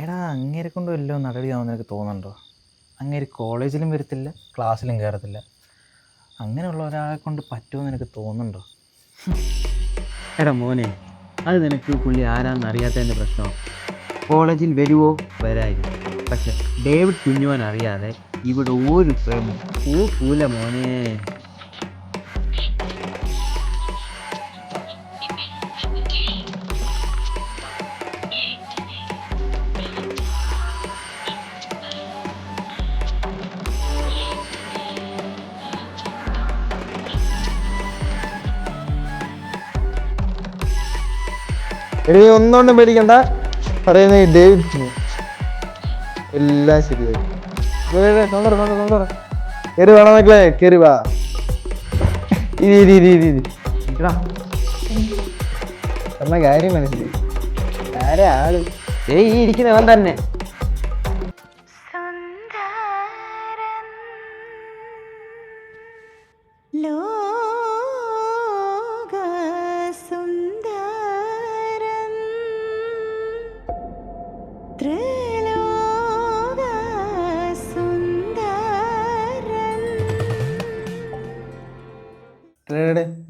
എടാ അങ്ങേരെ കൊണ്ട് വല്ലതും നടപടിയാവുമെന്ന് എനിക്ക് തോന്നുന്നുണ്ടോ? അങ്ങേര് കോളേജിലും വരത്തില്ല, ക്ലാസ്സിലും കയറത്തില്ല. അങ്ങനെയുള്ള ഒരാളെ കൊണ്ട് പറ്റുമെന്ന് എനിക്ക് തോന്നുന്നുണ്ടോ? എടാ മോനെ, അത് നിനക്ക് പുള്ളി ആരാന്ന് അറിയാത്തതിൻ്റെ പ്രശ്നമാണ്. കോളേജിൽ വരുവോ വരായിരുന്നു, പക്ഷെ ഡേവിഡ് കുഞ്ഞുവാൻ അറിയാതെ ഇവിടെ ഒരു പ്രേമം പൂല മോനെ. എടി ഒന്നുകൊണ്ടും പേടിക്കണ്ട, പറയുന്ന ഡേവിഡ് എല്ലാം ശരിയായി. കയറി വേണം മക്കളെ, കയറി വാ. പറഞ്ഞ കാര്യം മനസ്സിലായി. ആരെ ആള്? ഈ ഇരിക്കുന്നവൻ തന്നെ.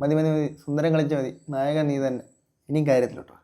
മതി മതി മതി, സുന്ദരം കളിച്ചാൽ മതി. നായകൻ നീ തന്നെ. ഇനിയും കാര്യത്തിലോട്ടോ.